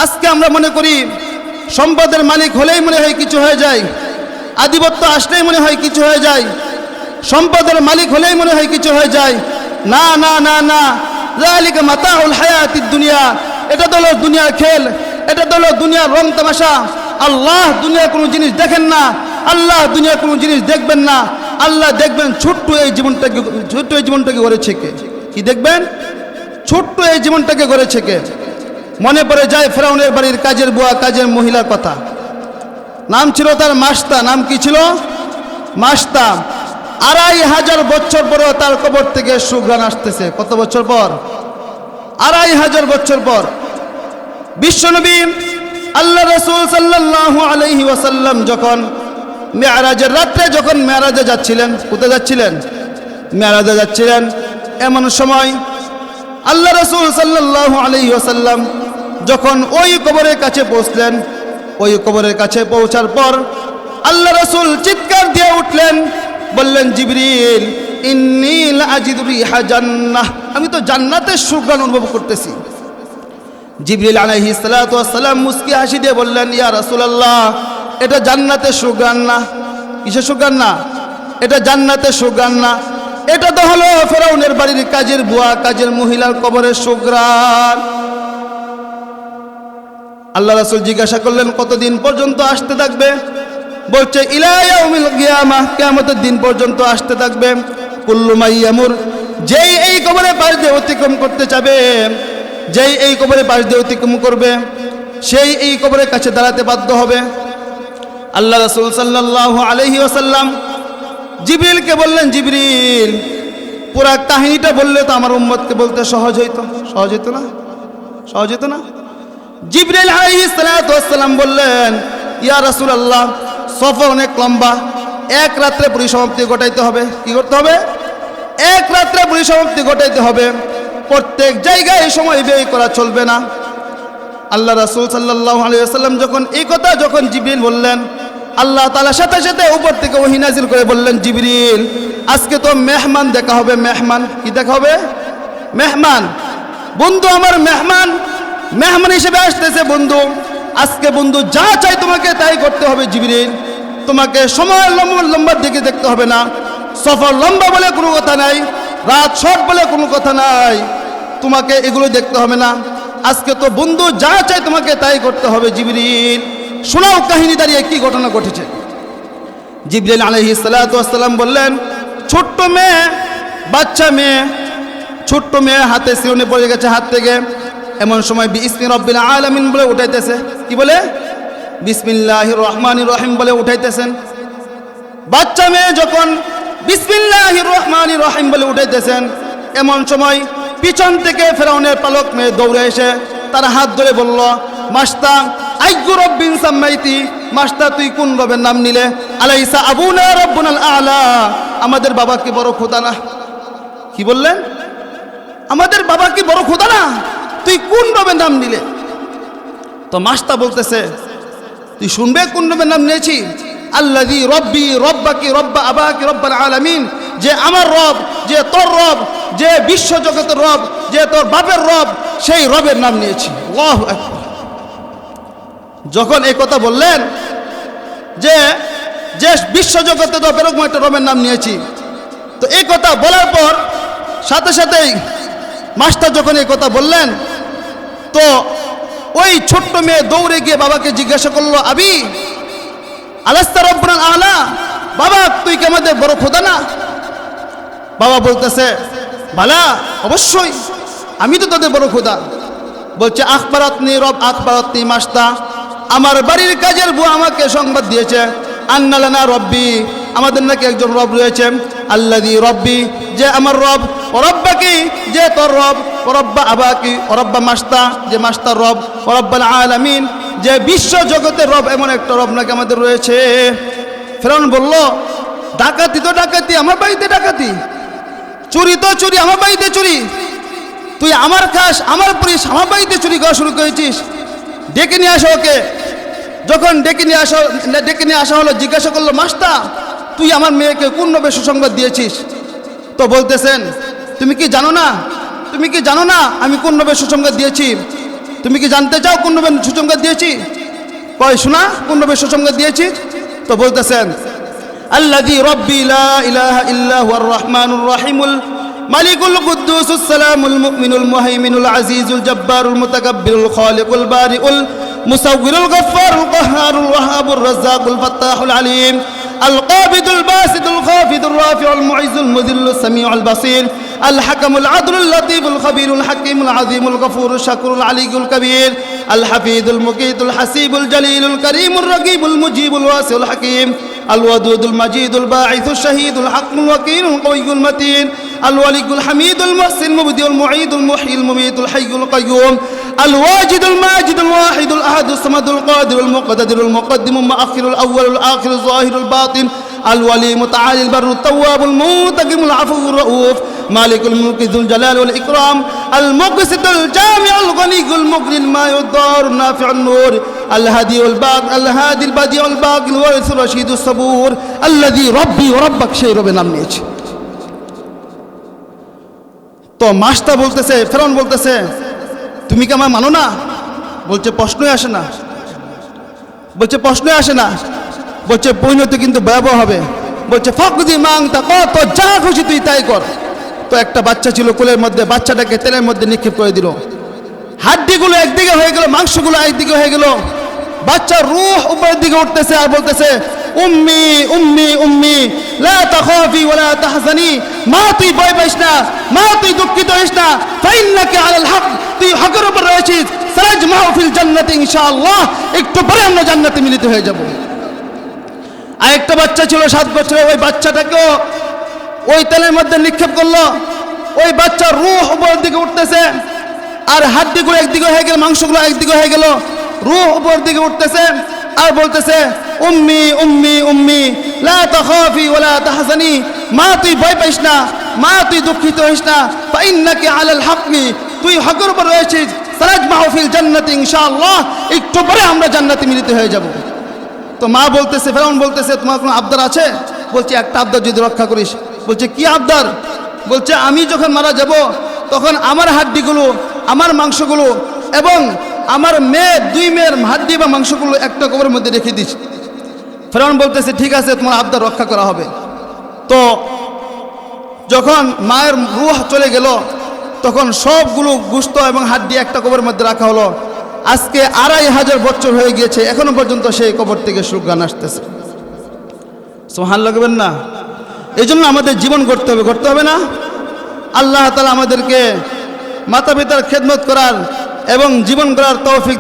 S1: আজকে আমরা মনে করি সম্পদের মালিক হলেই মনে হয় কিছু হয়ে যায়, আধিপত্য আসলেই মনে হয় কিছু হয়ে যায়, সম্পদের মালিক হলেই মনে হয় কিছু হয়ে যায়। না না না না, যালিকা মাতাউল হায়াতিদ দুনিয়া, এটা তো হলো দুনিয়ার খেল, এটা তো হলো দুনিয়ার রং তামাশা। আল্লাহ দুনিয়ার কোনো জিনিস দেখেন না, আল্লাহ দুনিয়ার কোনো জিনিস দেখবেন না। আল্লাহ দেখবেন ছোট্ট এই জীবনটাকে গড়েছে কে? কি দেখবেন? ছোট্ট এই জীবনটাকে গড়েছে কে? মনে পড়ে যায় ফেরাউনের বাড়ির কাজের বুয়া, কাজের মহিলার কথা। নাম ছিল তার মাস্তা। নাম কি ছিল? মাস্তা। 2500 বছর পরেও তার কবর থেকে সুঘ্রাণ আসতেছে। কত বছর পর? 2500 বছর পর। বিশ্বনবী আল্লাহ রাসূল সাল্লাল্লাহু আলাইহি ওয়াসাল্লাম যখন মেরাজের রাত্রে যখন মেরাজে যাচ্ছিলেন, কোথায় যাচ্ছিলেন? মেরাজে যাচ্ছিলেন। এমন সময় আল্লাহ রাসূল সাল্লাল্লাহু আলাইহি ওয়াসাল্লাম যখন ওই কবরের কাছে পৌঁছলেন, ওই কবরের কাছে পৌঁছার পর আল্লাহ রাসূল চিৎকার দিয়ে উঠলেন, বললেন, জিবরিল ইন্নী লা আজিদু রিহা জান্নাহ, আমি তো জান্নাতের সুগন্ধ অনুভব করতেছি। জিবরিল আলাইহিস সালাতু ওয়াস সালাম মুস্কি হাসি দিয়ে বললেন, ইয়া রাসূলুল্লাহ, এটা জান্নাতের সুগন্ধ না। কিসের সুগন্ধ না? এটা জান্নাতের সুগন্ধ না, এটা তো হলো ফেরাউনের বাড়ির কাজের বুয়া, কাজের মহিলার কবরের সুঘ্রাণ। আল্লাহ রাসূল জিজ্ঞাসা করলেন, কতদিন পর্যন্ত আসতে থাকবে? বলছে, ইলা ইয়াউমিল কিয়ামাহ, কিয়ামতের দিন পর্যন্ত আসতে থাকবে। কুল্লু মাইয়ামুর, যেই এই কবরের পাশ দিয়ে অতিক্রম করতে যাবে, যেই এই কবরের পাশ দিয়ে অতিক্রম করবে, সেই এই কবরের কাছে দাঁড়াতে বাধ্য হবে। আল্লাহ রাসূল সাল্লাল্লাহু আলাইহি ওয়াসাল্লাম জিবরিলকে বললেন, জিবরিল পুরা কাহিনীটা বললে তো আমার উম্মতকে বলতে সহজ হইতো। সহজ হইতো না? সহজ হইতো না? জিবরিল আলাইহিস সালাতু ওয়াস সালাম বললেন, ইয়া রাসূলুল্লাহ, সফর অনেক লম্বা, এক রাত্রে পরিসমাপ্তি ঘটাইতে হবে। কি করতে হবে? এক রাত্রে পরিসমাপ্তি ঘটাইতে হবে, প্রত্যেক জায়গায় সময় ব্যয় করা চলবে না। আল্লাহ রাসূল সাল্লাল্লাহু আলাইহি ওয়াসাল্লাম যখন এই কথা যখন জিবরিল বললেন, আল্লাহ তাআলা সাথে সাথে উপর থেকে ওহী নাযিল করে বললেন, জিবরিল আজকে তো মেহমান দেখা হবে। মেহমান কি দেখা হবে? মেহমান। বন্ধু আমার মেহমান, মেহমান হিসেবে আসতেছে বন্ধু। আজকে বন্ধু যা চাই তোমাকে তাই করতে হবে জিবরিল। তোমাকে সময় লম্বার দিকে দেখতে হবে না, সফর লম্বা বলে কোনো কথা নাই, রাত শর্ট বলে কোনো কথা নাই, তোমাকে এগুলো দেখতে হবে না। আজকে তো বন্ধু যা চাই তোমাকে তাই করতে হবে জিবরিল। শোনাও কাহিনী দাঁড়িয়ে কি ঘটনা ঘটেছে। জিবরিল আলাইহিস সালাতু ওয়াস সালাম বললেন, ছোট্ট মেয়ে, বাচ্চা মেয়ে, ছোট্ট মেয়ে হাতে শিরনে পড়ে গেছে হাত থেকে। এমন সময় বিসমি রাব্বিল আলামিন বলে উঠাইতেছে। কি বলে? বিসমিল্লাহির রহমানির রহিম বলে উঠাইতেছেন। বাচ্চা মেয়ে যখন বিসমিল্লাহির রহমানির রহিম বলে উঠাইতেছেন, এমন সময় পিছন থেকে ফেরাউনের পালক মেয়ে দৌড়ে এসে তার হাত ধরে বলল, মাস্তা আইয়ু রব্বিন সাম্মাইতি, মাস্তা তুই কোন রবের নাম নিলে? আলাইসা আবুনা রব্বুনাল আলা, আমাদের বাবা কি বড় খোদা না? কি বললেন? আমাদের বাবা কি বড় খোদা না? তুই কোন রবের নাম নিলে? তো মাস্তা বলতেছে, তুই শুনবে কোন রবের নাম নিয়েছি? আল্লাযী রব্বি রব্বাকি রব্বা আবাকি রব্বাল আলামিন, যে আমার রব, যে তোর রব, যে বিশ্ব জগতের রব, যে তোর বাপের রব, সেই রবের নাম নিয়েছি। আল্লাহু আকবার। যখন এই কথা বললেন যে যে বিশ্ব জগতে তো এরকম একটা রবের নাম নিয়েছি, তো এই কথা বলার পর সাথে সাথেই মাস্টার যখন এই কথা বললেন, তো ওই ছোট্ট মেয়ে দৌড়ে গিয়ে বাবাকে জিজ্ঞাসা করলো, আবি আলাস্তা রব্বুনাল আলা, বাবা তুই কি আমাদের বড় খোদা না? বাবা বলতেছে, বালা অবশ্যই, আমি তো তোদের বড় খোদা। বলছে, আখবারাতনি রব আখবারাতনি মাস্তা, আমার বাড়ির কাজের বুয়া আমাকে সংবাদ দিয়েছে, আন্না লানা রব্বি, আমাদের নাকি একজন রব রয়েছে, আল্লাযী রব্বি, যে আমার রব, ও রব্বাকি, যে তোর রব, ও রব্বা আবাকি, ও রব্বা মাস্তা, যে মাস্তার রব, ও রব্বাল আলামিন, যে বিশ্ব জগতের রব, এমন একটা রব নাকি আমাদের রয়েছে। ফেরাউন বলল, ডাকাতি তো ডাকাতি, আমার বাড়িতে ডাকাতি, চুরি তো চুরি, আমার বাড়িতে চুরি, তুই আমার খাস, আমার পরিস, আমার বাড়িতে চুরি করা শুরু করেছিস। ডেকে নিয়ে আসো ওকে। যখন ডেকে নিয়ে আসা হলো, জিজ্ঞাসা করলো, মাস্টার তুই আমার মেয়েকে কোন রবে সুসংবাদ দিয়েছিস? তো বলতেছেন, তুমি কি জানো না, তুমি কি জানো না আমি কোন রবে সুসংবাদ দিয়েছি? তুমি কি জানতে চাও কোন রবে সুসংবাদ দিয়েছি? কয় শোনা, কোন রবে সুসংবাদ দিয়েছি? তো বলতেছেন, আল্লাযী রব্বি লা ইলাহা ইল্লা হুয়ার রহমানুর রহিমুল মালিকুল কুদ্দুসুস সালামুল মুমিনুল মুহাইমিনুল আজিজুল জব্বারুল মুতাকাব্বিরুল খালিকুল বারিউল মুসাউবিরুল গফফারুল কাহ্হারুল ওয়াহাবুর রাজ্জাকুল ফাত্তাহুল আলিম القابض الباسط الخافض الرافع المعز المذل السميع البصير الحكم العدل اللطيف الخبير الحكيم العظيم الغفور الشكور العلي الكبير الحفيظ المقيت الحسيب الجليل الكريم الرقيب المجيب الواسع الحكيم الودود المجيد الباعث الشهيد الحق الوكيل القوي المتين الولي الحميد المحسن المبدئ المعيد المحيي المميت الحي القيوم الواجد الماجد الواحد الأحد الصمد القادر المقتدر المقدم المؤخر الأول الآخر الظاهر الباطن الولي متعالي البر التواب المنتقم العفو الرؤوف মালিকুল মুলকি যুল জালাল ওয়াল ইকরাম আল মুকসিতুল জামিউল গনিয়ুল মুগনিল মায়ুদ দার নাফিউন নূর আল হাদিউল বাগ আল হাদিল বাদিউল বাগিল ওয়ারিসুর রশিদুস সাবুর আল্লাযী রব্বি ওয়া রাব্বাক, সেই রবের নাম নিয়েছে। তো মাস্টার বলতেছে, ফেরাউন বলতেছে, তুমি কি আমার মানো না? বলছে প্রশ্নই আসে না, বলছে প্রশ্নই আসে না, বলছে পরিণতি কিন্তু ভয়াবহ হবে। বলছে ফাকদি মাং তা কত যা খুশি তুই তাই কর। তো একটা বাচ্চা ছিল কোলের মধ্যে, বাচ্চাটাকে তেলের মধ্যে নিক্ষেপ করে দিল। হাড্ডিগুলো একদিকে হয়ে গেল, মাংসগুলো একদিকে হয়ে গেল। বাচ্চার রূহ উপরের দিকে উঠতেছে আর বলতেছে উম্মি উম্মি উম্মি লা তাখাফি ওয়া লা তাহজানি, মা তুই ভয় পাইস না, মা তুই দুঃখিত হইস না, ফাইন্নাকা আলাল হক, তুই হকের উপর রয়েছিস, সারাজমাউ ফিল জান্নাতি ইনশাআল্লাহ, একটু পরে আমরা জান্নাতে মিলিত হয়ে যাব। আরেকটা বাচ্চা ছিল 7 বছরের, ওই বাচ্চাটাকেও ওই তেলের মধ্যে নিক্ষেপ করলো। ওই বাচ্চার রূহ উপরের দিকে উঠতেছে আর হাড্ডিগুলো একদিকে হয়ে গেল, মাংসগুলো একদিকে হয়ে গেল, রূহ উপরের দিকে উঠতেছে আর বলতেছে উম্মি উম্মি উম্মি লা তাখাফি ওয়া লা তাহজানি, মা তুই ভয় পাইস না, মা তুই দুঃখিত হইস না, ফাইন্নাকা আলাল হকমি, তুই হকের উপর রয়েছিস, সারাজমাউ ফিল জান্নাতি ইনশাআল্লাহ, একটু পরে আমরা জান্নাতে মিলিত হয়ে যাব। তো মা বলতেছে, ফেরাউন বলতেছে তোমার কোনো আবদার আছে? বলছে একটা আবদার যদি রক্ষা করিস। বলছে কি আবদার? বলছে আমি যখন মারা যাব তখন আমার হাড্ডিগুলো, আমার মাংসগুলো এবং আমার মেয়ে, 2 মেয়ের হাড্ডি বা মাংসগুলো একটা কবরের মধ্যে রেখে দিস। ফেরাউন বলতেছে ঠিক আছে, তোমার আবদার রক্ষা করা হবে। তো যখন মায়ের রূহ চলে গেল তখন সবগুলো গোশত এবং হাড্ডি একটা কবরের মধ্যে রাখা হলো। আজকে 2500 বছর হয়ে গিয়েছে, এখনো পর্যন্ত সেই কবর থেকে সুগান আসতেছে। সুবহানাল্লাহ লাগবেন না? এই জন্য আমাদের জীবন করতে হবে, করতে হবে না? আল্লাহ তাআলা আমাদেরকে মাতা পিতার খেদমত করার এবং জীবন করার তৌফিক